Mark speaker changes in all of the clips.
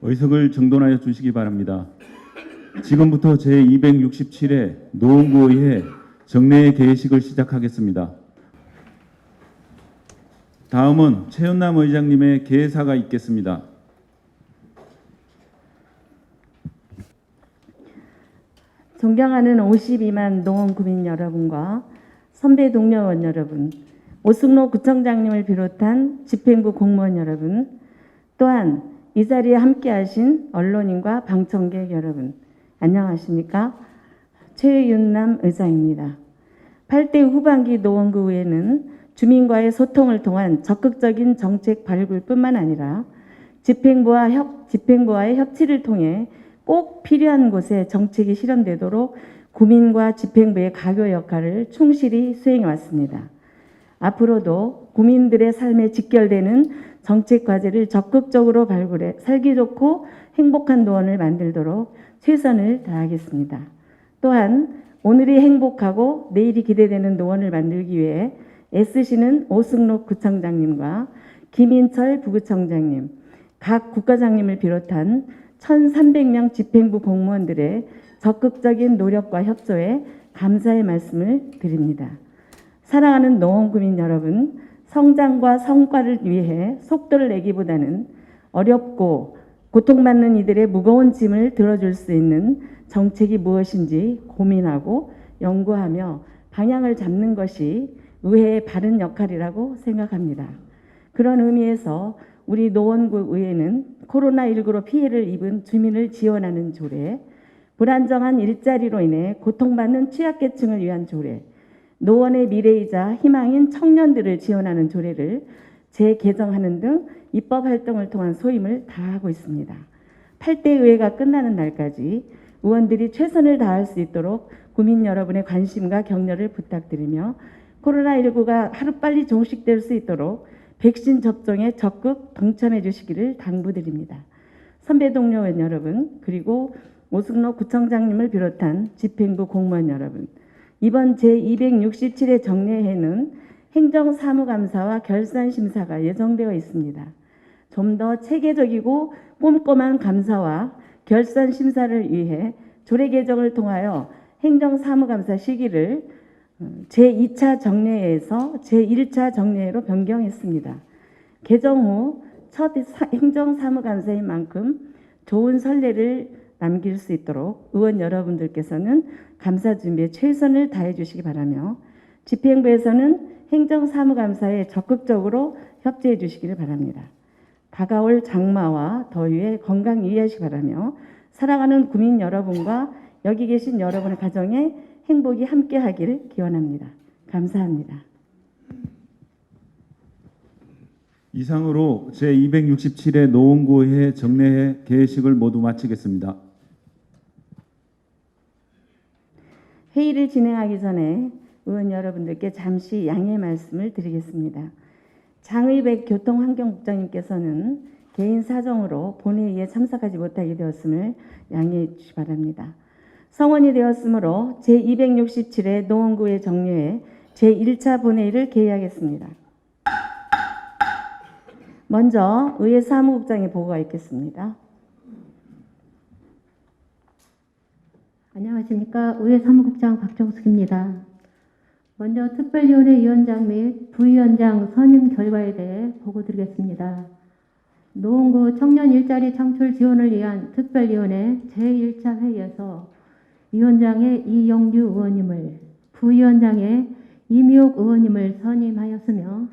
Speaker 1: 의석을 정돈하여 주시기 바랍니다. 지금부터 제267회 노원구의회 정례 개회식을 시작하겠습니다. 다음은 최은남 의장님의 개회사가 있겠습니다.
Speaker 2: 존경하는 52만 노원구민 여러분과 선배 동료원 여러분, 오승로 구청장님을 비롯한 집행부 공무원 여러분, 또한 이 자리에 함께하신 언론인과 방청객 여러분, 안녕하십니까? 최윤남 의장입니다. 8대 후반기 노원구의회는 주민과의 소통을 통한 적극적인 정책 발굴뿐만 아니라 집행부와의 협치를 통해 꼭 필요한 곳에 정책이 실현되도록 구민과 집행부의 가교 역할을 충실히 수행해 왔습니다. 앞으로도 구민들의 삶에 직결되는 정책 과제를 적극적으로 발굴해 살기 좋고 행복한 노원을 만들도록 최선을 다하겠습니다. 또한 오늘이 행복하고 내일이 기대되는 노원을 만들기 위해 애쓰시는 오승록 구청장님과 김인철 부구청장님, 각 국과장님을 비롯한 1,300명 집행부 공무원들의 적극적인 노력과 협조에 감사의 말씀을 드립니다. 사랑하는 노원구민 여러분, 성장과 성과를 위해 속도를 내기보다는 어렵고 고통받는 이들의 무거운 짐을 들어줄 수 있는 정책이 무엇인지 고민하고 연구하며 방향을 잡는 것이 의회의 바른 역할이라고 생각합니다. 그런 의미에서 우리 노원구 의회는 코로나19로 피해를 입은 주민을 지원하는 조례, 불안정한 일자리로 인해 고통받는 취약계층을 위한 조례, 노원의 미래이자 희망인 청년들을 지원하는 조례를 재개정하는 등 입법 활동을 통한 소임을 다하고 있습니다. 8대 의회가 끝나는 날까지 의원들이 최선을 다할 수 있도록 구민 여러분의 관심과 격려를 부탁드리며 코로나19가 하루빨리 종식될 수 있도록 백신 접종에 적극 동참해 주시기를 당부드립니다. 선배 동료원 여러분, 그리고 오승로 구청장님을 비롯한 집행부 공무원 여러분, 이번 제267회 정례회는 행정사무감사와 결산심사가 예정되어 있습니다. 좀 더 체계적이고 꼼꼼한 감사와 결산심사를 위해 조례 개정을 통하여 행정사무감사 시기를 제2차 정례회에서 제1차 정례회로 변경했습니다. 개정 후 첫 행정사무감사인 만큼 좋은 선례를 남길 수 있도록 의원 여러분들께서는 감사 준비에 최선을 다해 주시기 바라며 집행부에서는 행정사무감사에 적극적으로 협조해 주시기를 바랍니다. 다가올 장마와 더위에 건강 유의하시기 바라며 사랑하는 구민 여러분과 여기 계신 여러분의 가정에 행복이 함께하기를 기원합니다. 감사합니다.
Speaker 1: 이상으로 제267회 노원구의회 정례회 개회식을 모두 마치겠습니다.
Speaker 2: 회의를 진행하기 전에 의원 여러분들께 잠시 양해 말씀을 드리겠습니다. 장의백 교통환경국장님께서는 개인 사정으로 본회의에 참석하지 못하게 되었음을 양해해 주시기 바랍니다. 성원이 되었으므로 제267회 노원구의 정례회 제1차 본회의를 개의하겠습니다. 먼저 의회 사무국장의 보고가 있겠습니다.
Speaker 3: 안녕하십니까. 의회 사무국장 박정숙입니다. 먼저 특별위원회 위원장 및 부위원장 선임 결과에 대해 보고드리겠습니다. 노원구 청년 일자리 창출 지원을 위한 특별위원회 제1차 회의에서 위원장의 이영규 의원님을, 부위원장의 이미옥 의원님을 선임하였으며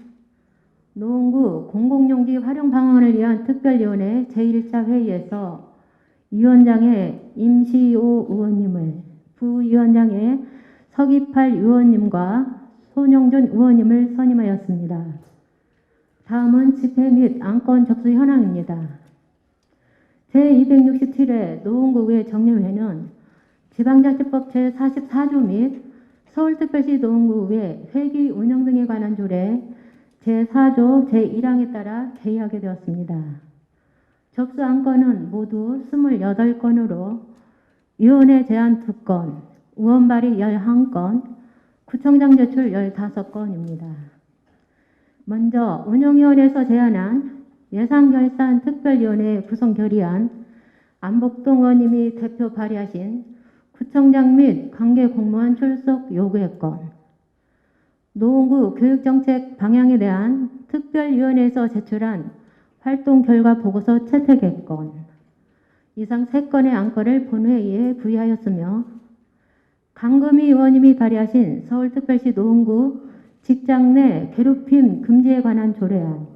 Speaker 3: 노원구 공공용지 활용 방안을 위한 특별위원회 제1차 회의에서 위원장의 임시호 의원님을, 부위원장의 서기팔 의원님과 손영준 의원님을 선임하였습니다. 다음은 집회 및 안건 접수 현황입니다. 제267회 노원구의회 정례회는 지방자치법 제44조 및 서울특별시 노원구의회 회기 운영 등에 관한 조례 제4조 제1항에 따라 개의하게 되었습니다. 접수 안건은 모두 28건으로 위원회 제안 2건, 의원 발의 11건, 구청장 제출 15건입니다. 먼저 운영위원회에서 제안한 예산결산 특별위원회 구성 결의안, 안복동 의원님이 대표 발의하신 구청장 및 관계 공무원 출석 요구의 건, 노원구 교육정책 방향에 대한 특별위원회에서 제출한 활동 결과 보고서 채택의 건, 이상 3건의 안건을 본회의에 부의하였으며, 강금희 의원님이 발의하신 서울특별시 노원구 직장 내 괴롭힘 금지에 관한 조례안,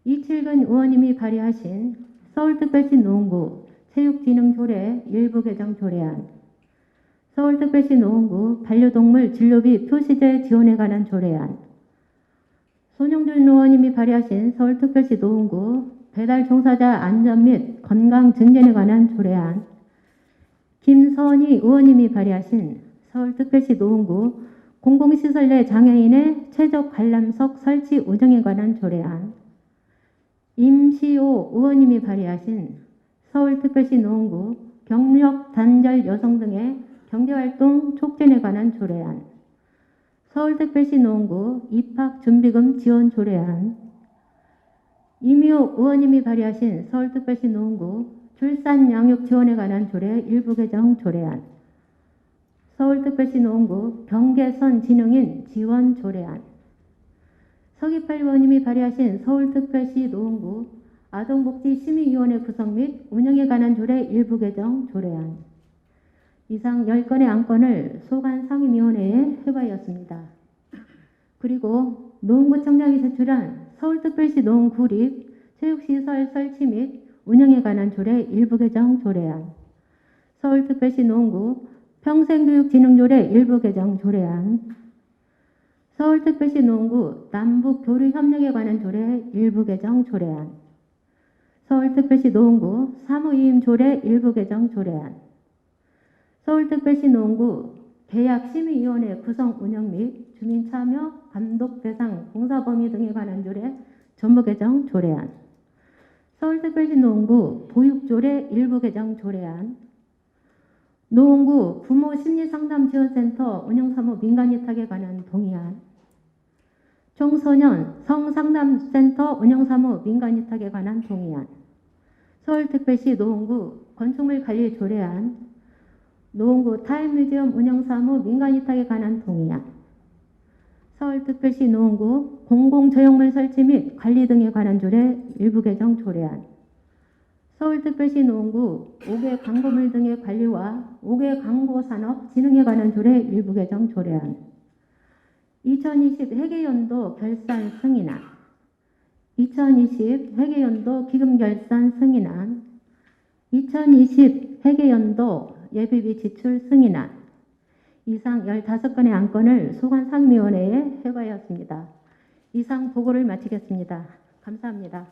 Speaker 3: 이칠근 의원님이 발의하신 서울특별시 노원구 체육진흥조례 일부 개정 조례안, 서울특별시 노원구 반려동물 진료비 표시제 지원에 관한 조례안, 손영준 의원님이 발의하신 서울특별시 노원구 배달 종사자 안전 및 건강 증진에 관한 조례안, 김선희 의원님이 발의하신 서울특별시 노원구 공공시설 내 장애인의 최적 관람석 설치 운영에 관한 조례안, 임시호 의원님이 발의하신 서울특별시 노원구 경력 단절 여성 등의 경제활동 촉진에 관한 조례안, 서울특별시 노원구 입학준비금 지원 조례안, 이미호 의원님이 발의하신 서울특별시 노원구 출산 양육 지원에 관한 조례 일부 개정 조례안, 서울특별시 노원구 경계선 진흥인 지원 조례안, 서기팔 의원님이 발의하신 서울특별시 노원구 아동복지심의위원회 구성 및 운영에 관한 조례 일부 개정 조례안, 이상 10건의 안건을 소관상임위원회에 회부하였습니다. 그리고 노원구청장이 제출한 서울특별시 노원구립 체육시설 설치 및 운영에 관한 조례 일부 개정 조례안, 서울특별시 노원구 평생교육진흥조례 일부 개정 조례안, 서울특별시 노원구 남북교류협력에 관한 조례 일부 개정 조례안, 서울특별시 노원구 사무위임조례 일부 개정 조례안, 서울특별시 노원구 계약심의위원회 구성 운영 및 주민참여 감독 대상 공사범위 등에 관한 조례 전부 개정 조례안, 서울특별시 노원구 보육조례 일부 개정 조례안, 노원구 부모심리상담지원센터 운영사무 민간위탁에 관한 동의안, 청소년 성상담센터 운영사무 민간위탁에 관한 동의안, 서울특별시 노원구 건축물 관리 조례안, 노원구 타임뮤지엄 운영사무 민간위탁에 관한 동의안, 서울특별시 노원구 공공저용물 설치 및 관리 등에 관한 조례 일부 개정 조례안, 서울특별시 노원구 5개 광고물 등의 관리와 5개 광고산업 진흥에 관한 조례 일부 개정 조례안, 2020 회계연도 결산 승인안, 2020 회계연도 기금 결산 승인안, 2020 회계연도 예비비 지출 승인안, 이상 15건의 안건을 소관상임위원회에 회부하였습니다. 이상 보고를 마치겠습니다. 감사합니다.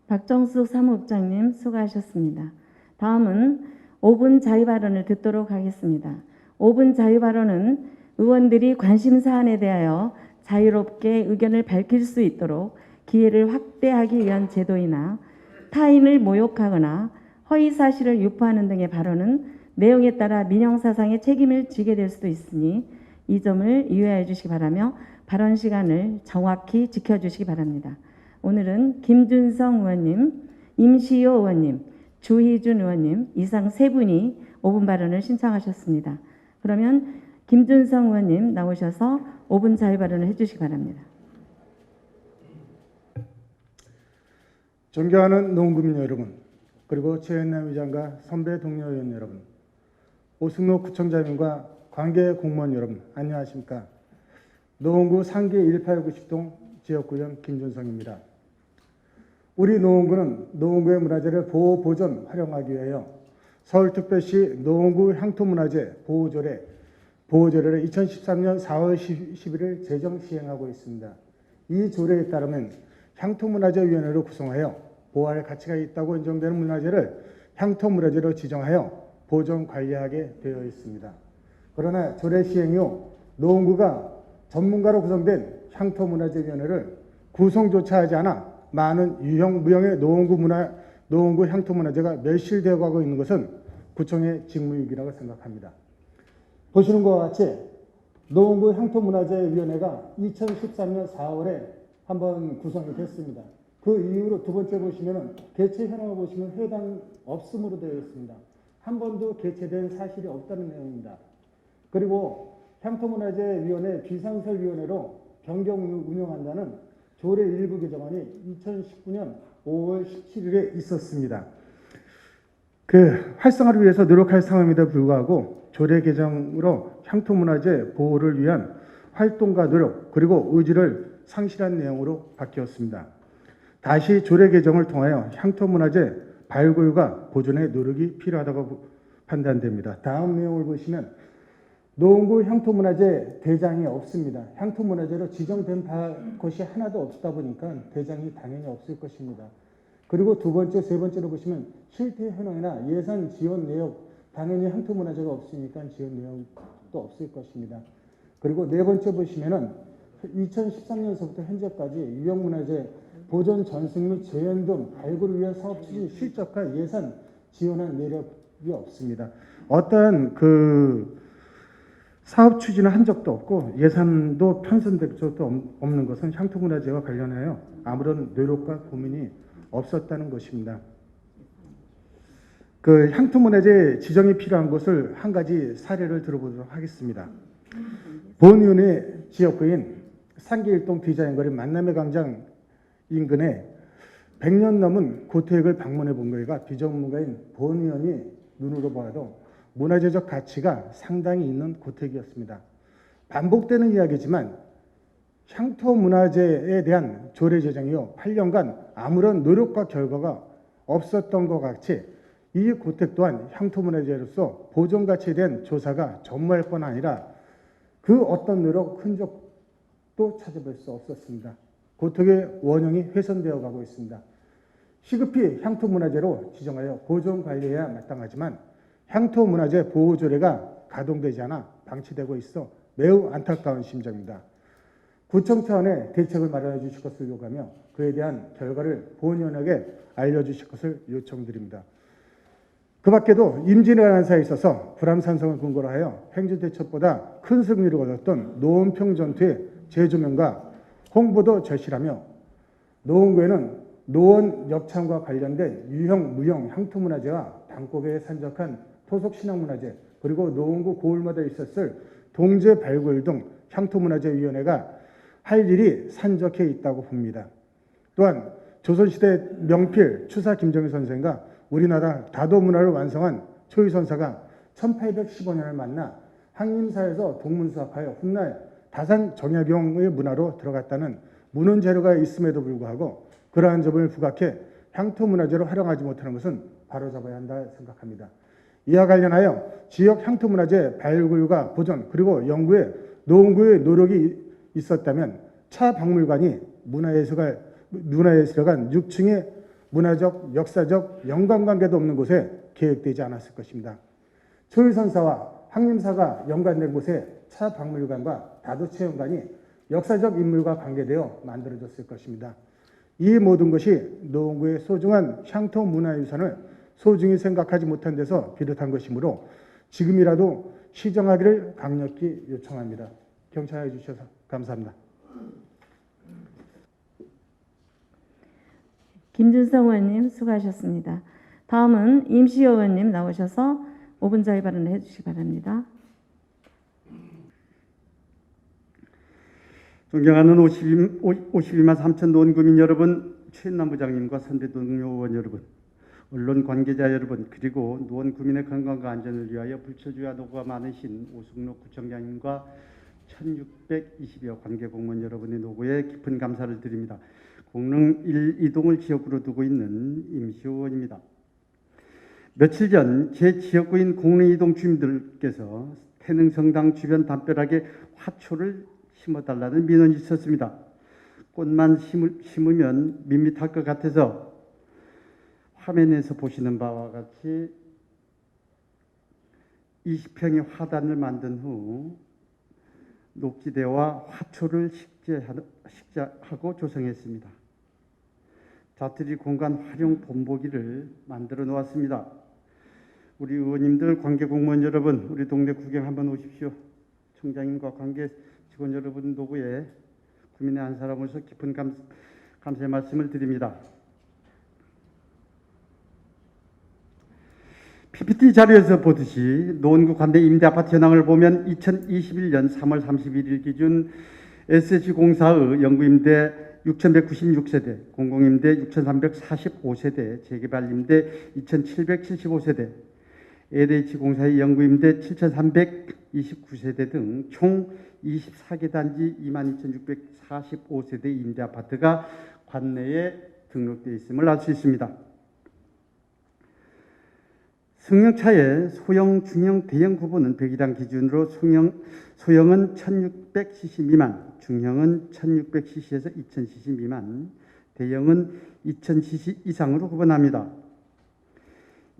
Speaker 2: 박정숙 사무국장님 수고하셨습니다. 다음은 5분 자유발언을 듣도록 하겠습니다. 5분 자유발언은 의원들이 관심 사안에 대하여 자유롭게 의견을 밝힐 수 있도록 기회를 확대하기 위한 제도이나 타인을 모욕하거나 허위사실을 유포하는 등의 발언은 내용에 따라 민형사상의 책임을 지게 될 수도 있으니 이 점을 이해해 주시기 바라며 발언 시간을 정확히 지켜주시기 바랍니다. 오늘은 김준성 의원님, 임시호 의원님, 주희준 의원님 이상 3분이 5분 발언을 신청하셨습니다. 그러면 김준성 의원님 나오셔서 5분 자유 발언을 해주시기 바랍니다.
Speaker 4: 존경하는 노원구민 여러분, 그리고 최현남 의장과 선배 동료 의원 여러분, 오승록 구청장님과 관계 공무원 여러분, 안녕하십니까? 노원구 상계 1890동 지역구의원 김준성입니다. 우리 노원구는 노원구의 문화재를 보호, 보존, 활용하기 위하여 서울특별시 노원구 향토문화재 보호조례를 2013년 4월 11일 제정 시행하고 있습니다. 이 조례에 따르면 향토문화재위원회를 구성하여 보호할 가치가 있다고 인정되는 문화재를 향토문화재로 지정하여 보존 관리하게 되어 있습니다. 그러나 조례 시행 후 노원구가 전문가로 구성된 향토문화재위원회를 구성조차 하지 않아 많은 유형, 무형의 노원구 향토문화재가 멸실되어 가고 있는 것은 구청의 직무유기라고 생각합니다. 보시는 것과 같이 노원구 향토문화재위원회가 2013년 4월에 한번 구성이 됐습니다. 그 이후로 두 번째 보시면은 개최 현황을 보시면 해당 없음으로 되어 있습니다. 한 번도 개최된 사실이 없다는 내용입니다. 그리고 향토문화재위원회 비상설위원회로 변경 운영한다는 조례 일부 개정안이 2019년 5월 17일에 있었습니다. 그 활성화를 위해서 노력할 상황임에도 불구하고 조례 개정으로 향토문화재 보호를 위한 활동과 노력 그리고 의지를 상실한 내용으로 바뀌었습니다. 다시 조례 개정을 통하여 향토문화재 발굴과 보존의 노력이 필요하다고 판단됩니다. 다음 내용을 보시면 노원구 향토문화재 대장이 없습니다. 향토문화재로 지정된 것이 하나도 없다 보니까 대장이 당연히 없을 것입니다. 그리고 두 번째, 세 번째로 보시면 실태 현황이나 예산 지원 내역, 당연히 향토문화재가 없으니까 지원 내역도 없을 것입니다. 그리고 네 번째 보시면은 2013년서부터 현재까지 유형문화재 보존 전승 및 재현 등 발굴을 위한 사업 추진 실적과 예산 지원한 내역이 없습니다. 어떠한 사업 추진을 한 적도 없고 예산도 편성된 적도 없는 것은 향토문화재와 관련하여 아무런 노력과 고민이 없었다는 것입니다. 그 향토문화재 지정이 필요한 것을 한 가지 사례를 들어보도록 하겠습니다. 본위원회 지역구인 상계일동 디자인거리 만남의 광장 인근에 100년 넘은 고택을 방문해 본 거가 비전문가인 본위원이 눈으로 봐도 문화재적 가치가 상당히 있는 고택이었습니다. 반복되는 이야기지만 향토문화재에 대한 조례 제정이요 8년간 아무런 노력과 결과가 없었던 것 같이 이 고택 또한 향토문화재로서 보존 가치에 대한 조사가 전무할 뿐 아니라 그 어떤 노력 흔적도 찾아볼 수 없었습니다. 고택의 원형이 훼손되어 가고 있습니다. 시급히 향토문화재로 지정하여 보존 관리해야 마땅하지만 향토문화재 보호조례가 가동되지 않아 방치되고 있어 매우 안타까운 심정입니다. 구청 차원의 대책을 마련해 주실 것을 요구하며 그에 대한 결과를 본위원에게 알려주실 것을 요청드립니다. 그 밖에도 임진왜란사에 있어서 불암산성을 근거로 하여 행주대첩보다 큰 승리를 거뒀던 노원평 전투의 재조명과 홍보도 절실하며 노원구에는 노원 역창과 관련된 유형, 무형 향토문화재와 방곡에 산적한 토속신앙문화재 그리고 노원구 고을마다 있었을 동재 발굴 등 향토문화재위원회가 할 일이 산적해 있다고 봅니다. 또한 조선시대 명필 추사 김정일 선생과 우리나라 다도문화를 완성한 초이 선사가 1815년을 만나 항림사에서 동문수학하여 훗날 다산 정약용의 문화로 들어갔다는 문헌 자료가 있음에도 불구하고 그러한 점을 부각해 향토문화재로 활용하지 못하는 것은 바로잡아야 한다 생각합니다. 이와 관련하여 지역 향토문화재 발굴과 보존 그리고 연구에 노원구의 노력이 있었다면 차 박물관이 문화예술관 6층의 문화적, 역사적 연관관계도 없는 곳에 계획되지 않았을 것입니다. 초일선사와 항림사가 연관된 곳에 차 박물관과 다도체험관이 역사적 인물과 관계되어 만들어졌을 것입니다. 이 모든 것이 노원구의 소중한 향토 문화유산을 소중히 생각하지 못한 데서 비롯한 것이므로 지금이라도 시정하기를 강력히 요청합니다. 경청해 주셔서 감사합니다.
Speaker 2: 김준성 의원님 수고하셨습니다. 다음은 임시 의원님 나오셔서 5분 자유 발언을 해주시기 바랍니다.
Speaker 5: 존경하는 52만 3천 노원구민 여러분, 최은남 부장님과 선배 동료 의원 여러분, 언론 관계자 여러분, 그리고 노원구민의 건강과 안전을 위하여 불철주야 노고가 많으신 오승록 구청장님과 1620여 관계공무원 여러분의 노고에 깊은 감사를 드립니다. 공릉 1, 2동을 지역구로 두고 있는 임시의원입니다. 며칠 전 제 지역구인 공릉 2동 주민들께서 태능성당 주변 담벼락에 화초를 심어달라는 민원이 있었습니다. 꽃만 심으면 밋밋할 것 같아서 화면에서 보시는 바와 같이 20평의 화단을 만든 후 녹지대와 화초를 식재하고 조성했습니다. 자투리 공간 활용 본보기를 만들어 놓았습니다. 우리 의원님들, 관계 공무원 여러분, 우리 동네 구경 한번 오십시오. 청장님과 관계 직원 여러분 노고에 구민의 한 사람으로서 깊은 감사의 말씀을 드립니다. PPT 자료에서 보듯이 노원구 관내 임대아파트 현황을 보면 2021년 3월 31일 기준 SH공사의 영구임대 6,196세대, 공공임대 6,345세대, 재개발임대 2,775세대, LH공사의 영구임대 7,329세대 등 총 24개 단지 22,645세대 임대아파트가 관내에 등록되어 있음을 알 수 있습니다. 승용차의 소형, 중형, 대형 구분은 배기량 기준으로 소형은 1600cc 미만, 중형은 1600cc에서 2000cc 미만, 대형은 2000cc 이상으로 구분합니다.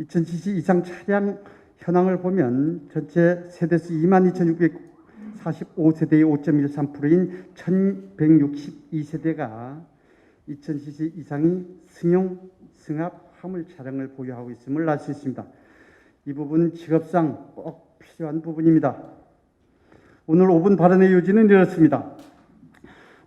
Speaker 5: 2000cc 이상 차량 현황을 보면 전체 세대수 22,645세대의 5.13%인 1162세대가 2000cc 이상이 승용, 승합, 화물 차량을 보유하고 있음을 알 수 있습니다. 이 부분은 직업상 꼭 필요한 부분입니다. 오늘 5분 발언의 요지는 이렇습니다.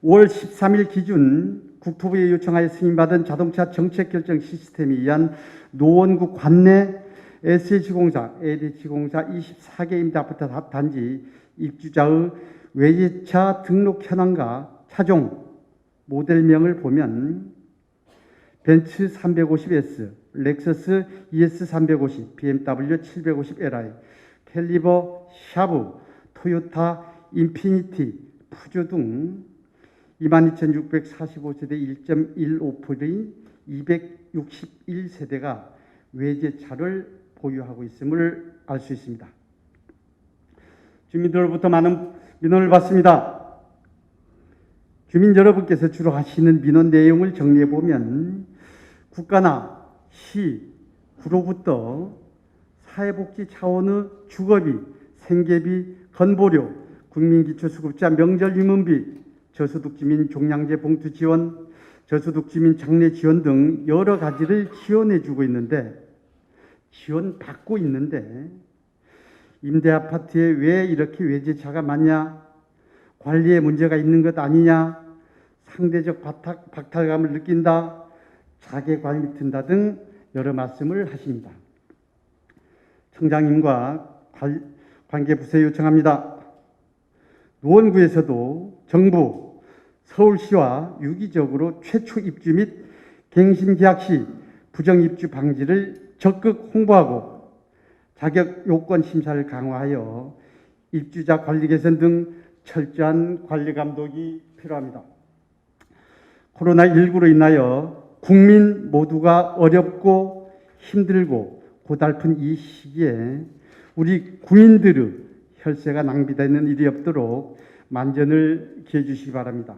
Speaker 5: 5월 13일 기준 국토부에 요청하여 승인받은 자동차 정책 결정 시스템에 의한 노원구 관내 SH공사, LH공사 24개 임대아파트 단지 입주자의 외제차 등록 현황과 차종, 모델명을 보면 벤츠 350S, 렉서스 ES350, BMW 750Li, 캘리버, 샤브, 토요타, 인피니티, 푸조 등 22,645세대 1.15%인 261세대가 외제차를 보유하고 있음을 알 수 있습니다. 주민들로부터 많은 민원을 받습니다. 주민 여러분께서 주로 하시는 민원 내용을 정리해 보면 국가나 시, 구로부터 사회복지 차원의 주거비, 생계비, 건보료, 국민기초수급자 명절유문비, 저소득주민 종량제 봉투 지원, 저소득주민 장례 지원 등 여러 가지를 지원해주고 있는데, 지원받고 있는데 임대아파트에 왜 이렇게 외제차가 많냐, 관리에 문제가 있는 것 아니냐, 상대적 박탈감을 느낀다, 자괴감이 든다 등 여러 말씀을 하십니다. 청장님과 관계부서에 요청합니다. 노원구에서도 정부, 서울시와 유기적으로 최초 입주 및 갱신계약 시 부정입주 방지를 적극 홍보하고 자격 요건 심사를 강화하여 입주자 관리 개선 등 철저한 관리 감독이 필요합니다. 코로나19로 인하여 국민 모두가 어렵고 힘들고 고달픈 이 시기에 우리 국민들의 혈세가 낭비되는 일이 없도록 만전을 기해 주시기 바랍니다.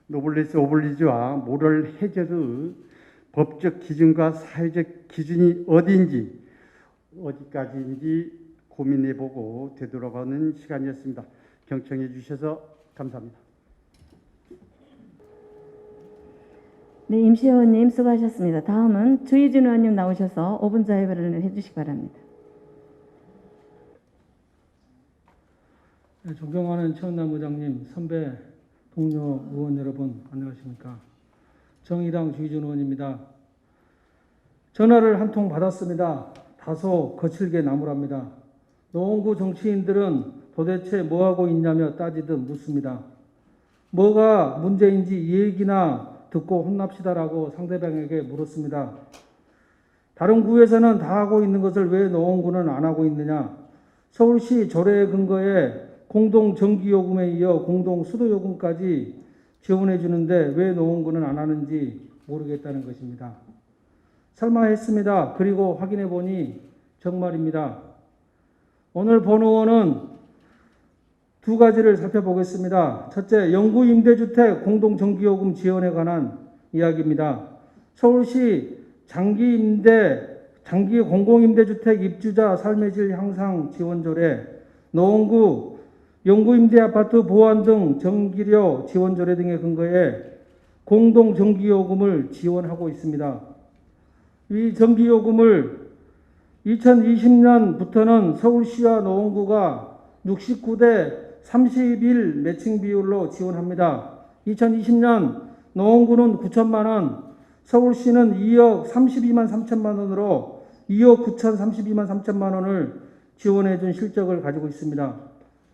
Speaker 5: 노블리스 오블리주와 모럴 해저의 법적 기준과 사회적 기준이 어디까지인지 고민해보고 되돌아가는 시간이었습니다. 경청해 주셔서 감사합니다.
Speaker 2: 네, 임시의원님 수고하셨습니다. 다음은 주희준 의원님 나오셔서 5분 자유 발언을 해주시기 바랍니다.
Speaker 6: 네, 존경하는 최은남 의장님, 선배 동료 의원 여러분 안녕하십니까? 정의당 주희준 의원입니다. 전화를 한 통 받았습니다. 다소 거칠게 나무랍니다. 노원구 정치인들은 도대체 뭐하고 있냐며 따지듯 묻습니다. 뭐가 문제인지 이 얘기나 듣고 혼납시다라고 상대방에게 물었습니다. 다른 구에서는 다 하고 있는 것을 왜 노원구는 안 하고 있느냐? 서울시 조례에 근거해 공동 전기요금에 이어 공동 수도요금까지 지원해 주는데 왜 노원구는 안 하는지 모르겠다는 것입니다. 설마 했습니다. 그리고 확인해 보니 정말입니다. 오늘 본 의원은 두 가지를 살펴보겠습니다. 첫째, 영구 임대주택 공동 전기요금 지원에 관한 이야기입니다. 서울시 장기 공공임대주택 입주자 삶의 질 향상 지원조례, 노원구 영구임대아파트 보완 등 전기료 지원조례 등에 근거해 공동 전기요금을 지원하고 있습니다. 이 전기요금을 2020년부터는 서울시와 노원구가 69대 31 매칭 비율로 지원합니다. 2020년 노원구는 9천만 원, 서울시는 2억 32만 3천만 원으로 2억 9천 32만 3천만 원을 지원해 준 실적을 가지고 있습니다.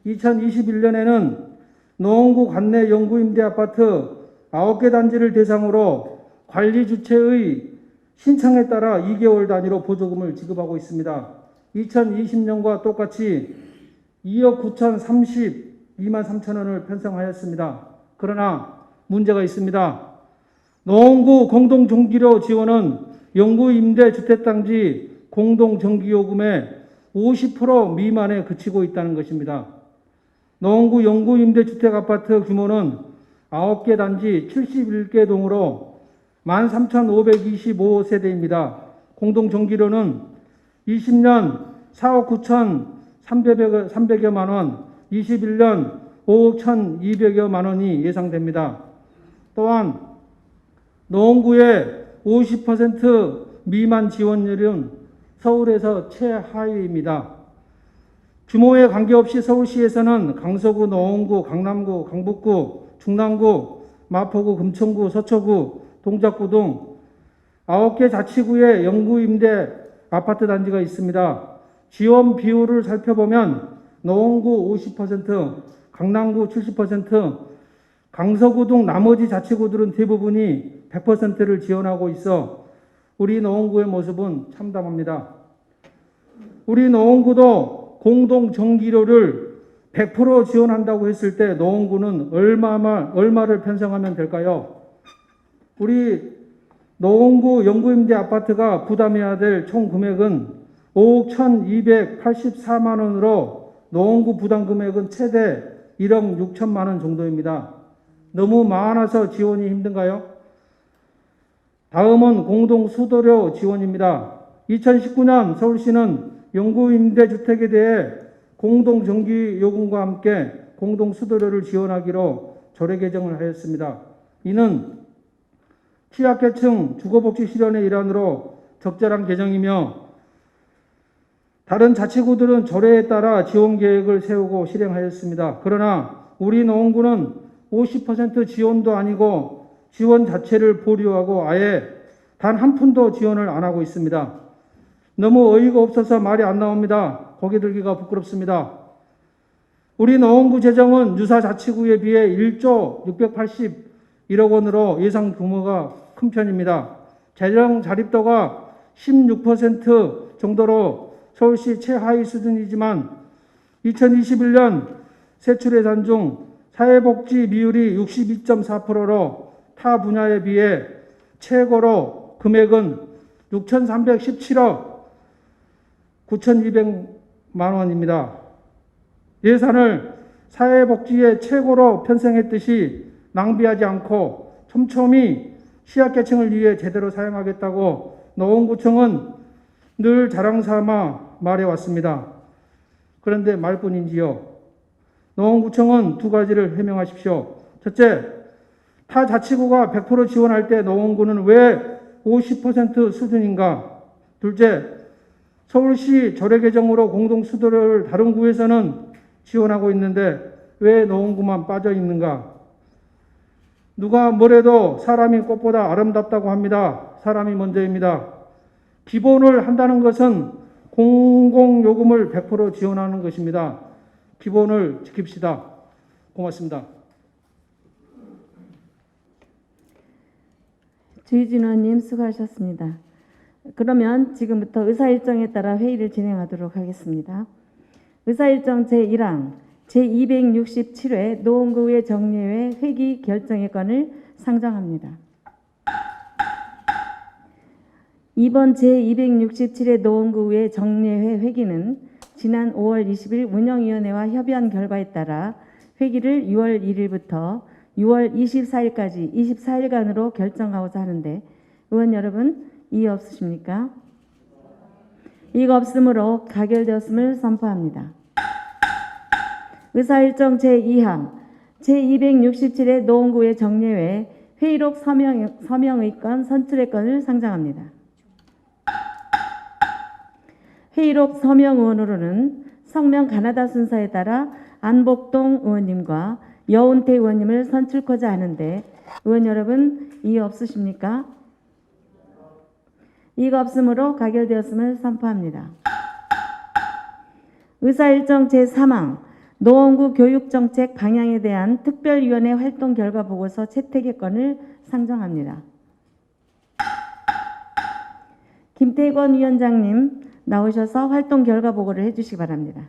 Speaker 6: 2021년에는 노원구 관내 영구임대 아파트 9개 단지를 대상으로 관리 주체의 신청에 따라 2개월 단위로 보조금을 지급하고 있습니다. 2020년과 똑같이 2억 9천 32만 3천 원을 편성하였습니다. 그러나 문제가 있습니다. 노원구 공동전기료 지원은 영구임대주택단지 공동전기요금의 50% 미만에 그치고 있다는 것입니다. 노원구 영구임대주택아파트 규모는 9개 단지 71개 동으로 13,525세대입니다. 공동전기료는 20년 4억 9천 300여만 원, 21년 5억 1,200여만 원이 예상됩니다. 또한 노원구의 50% 미만 지원율은 서울에서 최하위입니다. 규모에 관계없이 서울시에서는 강서구, 노원구, 강남구, 강북구, 중랑구, 마포구, 금천구, 서초구, 동작구 등 9개 자치구에 영구임대 아파트 단지가 있습니다. 지원 비율을 살펴보면 노원구 50%, 강남구 70%, 강서구 등 나머지 자치구들은 대부분이 100%를 지원하고 있어 우리 노원구의 모습은 참담합니다. 우리 노원구도 공동전기료를 100% 지원한다고 했을 때 노원구는 얼마를 편성하면 될까요? 우리 노원구 영구임대 아파트가 부담해야 될 총 금액은 5억 1,284만 원으로 노원구 부담 금액은 최대 1억 6천만 원 정도입니다. 너무 많아서 지원이 힘든가요? 다음은 공동수도료 지원입니다. 2019년 서울시는 영구임대주택에 대해 공동전기요금과 함께 공동수도료를 지원하기로 조례 개정을 하였습니다. 이는 취약계층 주거복지 실현의 일환으로 적절한 개정이며 다른 자치구들은 조례에 따라 지원 계획을 세우고 실행하였습니다. 그러나 우리 노원구는 50% 지원도 아니고 지원 자체를 보류하고 아예 단 한 푼도 지원을 안 하고 있습니다. 너무 어이가 없어서 말이 안 나옵니다. 고개 들기가 부끄럽습니다. 우리 노원구 재정은 유사 자치구에 비해 1조 681억 원으로 예상 규모가 큰 편입니다. 재정 자립도가 16% 정도로 서울시 최하위 수준이지만 2021년 세출예산 중 사회복지 비율이 62.4%로 타 분야에 비해 최고로 금액은 6,317억 9,200만 원입니다. 예산을 사회복지의 최고로 편성했듯이 낭비하지 않고 촘촘히 취약계층을 위해 제대로 사용하겠다고 노원구청은 늘 자랑삼아 말해왔습니다. 그런데 말뿐인지요. 노원구청은 두 가지를 해명하십시오. 첫째, 타 자치구가 100% 지원할 때 노원구는 왜 50% 수준인가? 둘째, 서울시 조례 개정으로 공동수도료를 다른 구에서는 지원하고 있는데 왜 노원구만 빠져 있는가? 누가 뭐래도 사람이 꽃보다 아름답다고 합니다. 사람이 먼저입니다. 기본을 한다는 것은 공공요금을 100% 지원하는 것입니다. 기본을 지킵시다. 고맙습니다.
Speaker 2: 주희진 의원님 수고하셨습니다. 그러면 지금부터 의사일정에 따라 회의를 진행하도록 하겠습니다. 의사일정 제1항 제267회 노원구의 정례회 회기 결정의 건을 상정합니다. 이번 제267회 노원구의 정례회 회기는 지난 5월 20일 운영위원회와 협의한 결과에 따라 회기를 6월 1일부터 6월 24일까지 24일간으로 결정하고자 하는데 의원 여러분 이의 없으십니까? 이의가 없으므로 가결되었음을 선포합니다. 의사일정 제2항 제267회 노원구의 정례회 회의록 서명의 건 선출의 건을 상정합니다. 회의록 서명 의원으로는 성명 가나다 순서에 따라 안복동 의원님과 여운태 의원님을 선출코자 하는데 의원 여러분 이의 없으십니까? 이의가 없으므로 가결되었음을 선포합니다. 의사일정 제3항 노원구 교육정책 방향에 대한 특별위원회 활동 결과 보고서 채택의 건을 상정합니다. 김태권 위원장님 나오셔서 활동 결과 보고를 해주시기 바랍니다.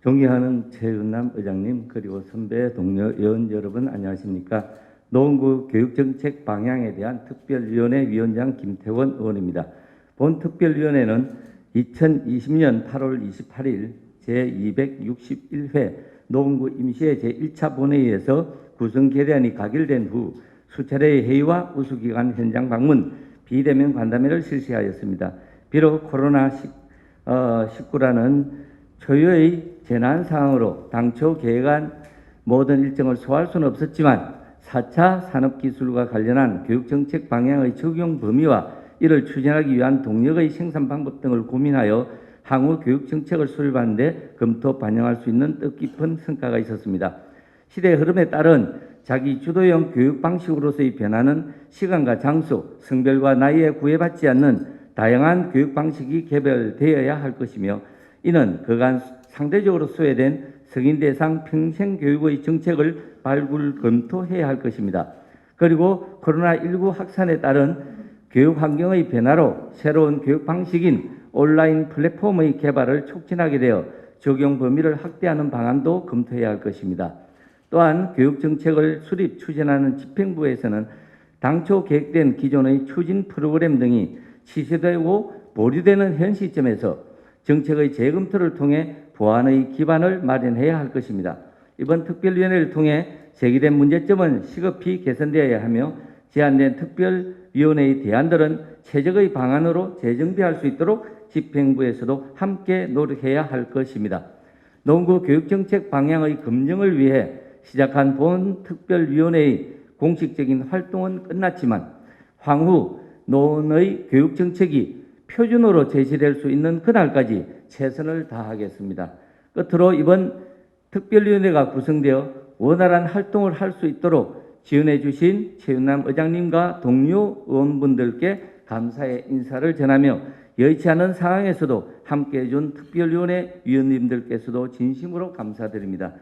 Speaker 7: 존경하는 최윤남 의장님 그리고 선배 동료 의원 여러분 안녕하십니까. 노원구 교육정책 방향에 대한 특별위원회 위원장 김태원 의원입니다. 본 특별위원회는 2020년 8월 28일 제261회 노원구 임시회 제1차 본회의에서 구성 결의안이 가결된 후 수차례의 회의와 우수기관 현장 방문, 비대면 간담회를 실시하였습니다. 비록 코로나19라는 초유의 재난 상황으로 당초 계획한 모든 일정을 소화할 수는 없었지만 4차 산업기술과 관련한 교육정책 방향의 적용 범위와 이를 추진하기 위한 동력의 생산 방법 등을 고민하여 향후 교육정책을 수립하는 데 검토 반영할 수 있는 뜻깊은 성과가 있었습니다. 시대의 흐름에 따른 자기 주도형 교육 방식으로서의 변화는 시간과 장소, 성별과 나이에 구애받지 않는 다양한 교육 방식이 개발되어야 할 것이며 이는 그간 상대적으로 소외된 성인 대상 평생교육의 정책을 발굴 검토해야 할 것입니다. 그리고 코로나19 확산에 따른 교육 환경의 변화로 새로운 교육 방식인 온라인 플랫폼의 개발을 촉진하게 되어 적용 범위를 확대하는 방안도 검토해야 할 것입니다. 또한 교육정책을 수립 추진하는 집행부에서는 당초 계획된 기존의 추진 프로그램 등이 취소되고 보류되는 현 시점에서 정책의 재검토를 통해 보완의 기반을 마련해야 할 것입니다. 이번 특별위원회를 통해 제기된 문제점은 시급히 개선되어야 하며 제안된 특별위원회의 대안들은 최적의 방안으로 재정비할 수 있도록 집행부에서도 함께 노력해야 할 것입니다. 노원구 교육정책 방향의 검증을 위해 시작한 본 특별위원회의 공식적인 활동은 끝났지만 향후 노원의 교육정책이 표준으로 제시될 수 있는 그날까지 최선을 다하겠습니다. 끝으로 이번 특별위원회가 구성되어 원활한 활동을 할 수 있도록 지원해 주신 최윤남 의장님과 동료 의원분들께 감사의 인사를 전하며 여의치 않은 상황에서도 함께해 준 특별위원회 위원님들께서도 진심으로 감사드립니다.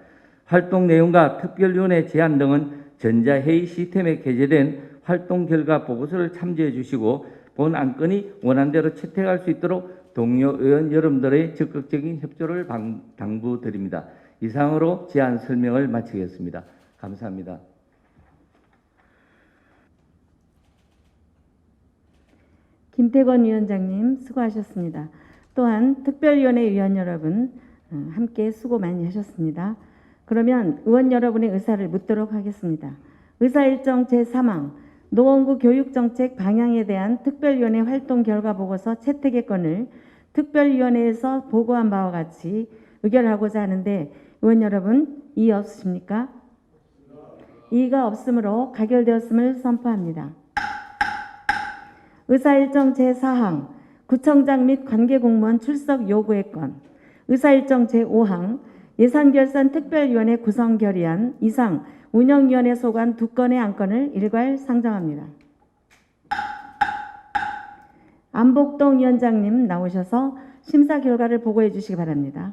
Speaker 7: 활동 내용과 특별위원회 제안 등은 전자회의 시스템에 게재된 활동 결과 보고서를 참조해 주시고 본 안건이 원안대로 채택할 수 있도록 동료 의원 여러분들의 적극적인 협조를 당부드립니다. 이상으로 제안 설명을 마치겠습니다. 감사합니다.
Speaker 2: 김태권 위원장님 수고하셨습니다. 또한 특별위원회 위원 여러분 함께 수고 많이 하셨습니다. 그러면 의원 여러분의 의사를 묻도록 하겠습니다. 의사일정 제3항 노원구 교육정책 방향에 대한 특별위원회 활동 결과 보고서 채택의 건을 특별위원회에서 보고한 바와 같이 의결하고자 하는데 의원 여러분 이의 없으십니까? 이의가 없으므로 가결되었음을 선포합니다. 의사일정 제4항 구청장 및 관계공무원 출석 요구의 건, 의사일정 제5항 예산결산 특별위원회 구성 결의안 이상 운영위원회 소관 2건의 안건을 일괄 상정합니다. 안복동 위원장님 나오셔서 심사 결과를 보고해 주시기 바랍니다.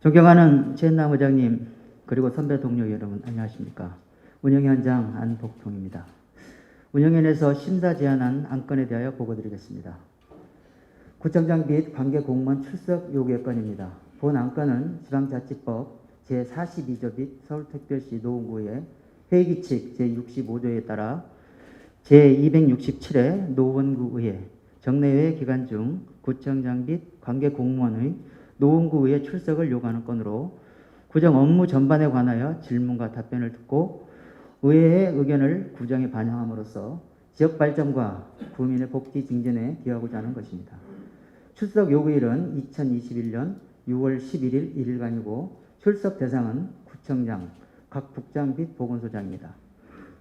Speaker 8: 존경하는 최은남 의장님 그리고 선배 동료 여러분 안녕하십니까. 운영위원장 안복동입니다. 운영위원회에서 심사 제안한 안건에 대하여 보고드리겠습니다. 구청장 및 관계공무원 출석 요구의 건입니다. 본 안건은 지방자치법 제42조 및 서울특별시 노원구의 회의규칙 제65조에 따라 제267회 노원구의회 정례회 기간 중 구청장 및 관계공무원의 노원구의회 출석을 요구하는 건으로 구정 업무 전반에 관하여 질문과 답변을 듣고 의회의 의견을 구정에 반영함으로써 지역 발전과 구민의 복지 증진에 기여하고자 하는 것입니다. 출석 요구일은 2021년 6월 11일 1일간이고 출석 대상은 구청장, 각 북장 및 보건소장입니다.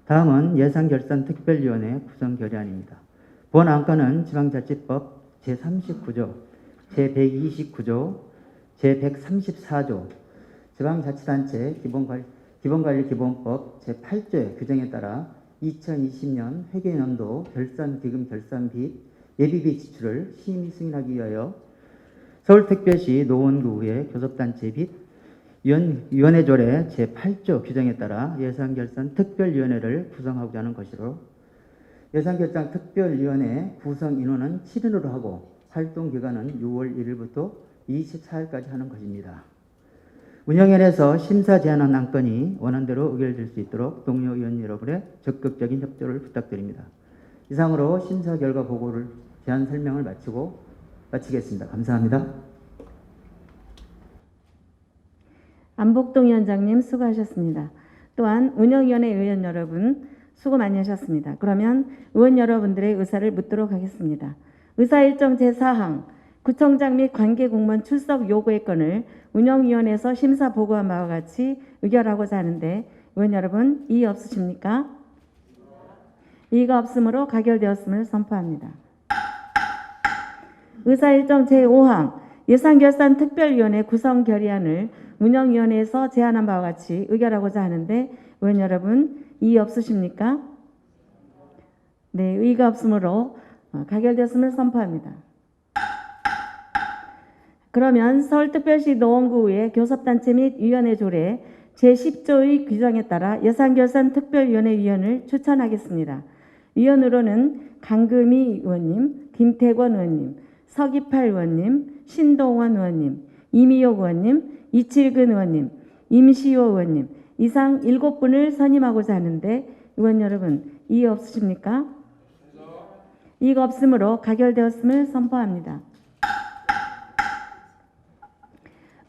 Speaker 8: 다음은 예산결산 특별위원회 구성 결의안입니다. 본 안건은 지방자치법 제39조, 제129조, 제134조, 지방자치단체 기본관리기본법 제8조의 규정에 따라 2020년 회계연도 결산기금 결산비 예비비 지출을 심의 승인하기 위하여 서울특별시 노원구의 교섭단체 및 위원회조례 제8조 규정에 따라 예산결산특별위원회를 구성하고자 하는 것이로 예산결산특별위원회 구성 인원은 7인으로 하고 활동기간은 6월 1일부터 24일까지 하는 것입니다. 운영위원회에서 심사 제안한 안건이 원안대로 의결될 수 있도록 동료 의원 여러분의 적극적인 협조를 부탁드립니다. 이상으로 심사 결과 보고를 제안 설명을 마치겠습니다. 감사합니다.
Speaker 2: 안복동 위원장님 수고하셨습니다. 또한 운영위원회 의원 여러분 수고 많이 하셨습니다. 그러면 의원 여러분들의 의사를 묻도록 하겠습니다. 의사일정 제4항 구청장 및 관계공무원 출석 요구의 건을 운영위원회에서 심사 보고한 바와 같이 의결하고자 하는데 의원 여러분 이의 없으십니까? 이의가 없으므로 가결되었음을 선포합니다. 의사일정 제5항 예산결산특별위원회 구성 결의안을 운영위원회에서 제안한 바와 같이 의결하고자 하는데 의원 여러분 이의 없으십니까? 네, 의의가 없으므로 가결되었음을 선포합니다. 그러면 서울특별시 노원구의 교섭단체 및 위원회 조례 제10조의 규정에 따라 예산결산특별위원회 위원을 추천하겠습니다. 위원으로는 강금희 의원님, 김태권 의원님, 서기팔 의원님, 신동원 의원님, 이미옥 의원님, 이칠근 의원님, 임시호 의원님 이상 7분을 선임하고자 하는데 의원 여러분 이의 없으십니까? 이의가 없으므로 가결되었음을 선포합니다.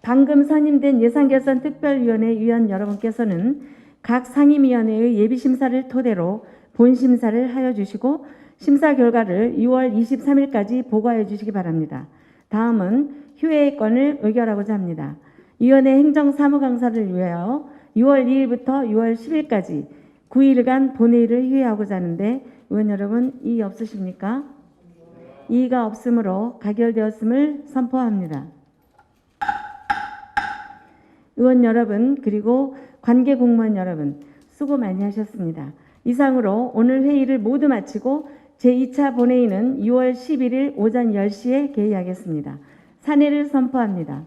Speaker 2: 방금 선임된 예산결산특별위원회 위원 여러분께서는 각 상임위원회의 예비심사를 토대로 본심사를 하여 주시고 심사 결과를 6월 23일까지 보고하여 주시기 바랍니다. 다음은 휴회의 건을 의결하고자 합니다. 위원회 행정사무강사를 위하여 6월 2일부터 6월 10일까지 9일간 본회의를 휴회하고자 하는데 의원 여러분 이의 없으십니까? 이의가 없으므로 가결되었음을 선포합니다. 의원 여러분 그리고 관계공무원 여러분 수고 많이 하셨습니다. 이상으로 오늘 회의를 모두 마치고 제2차 본회의는 6월 11일 오전 10시에 개의하겠습니다. 산회를 선포합니다.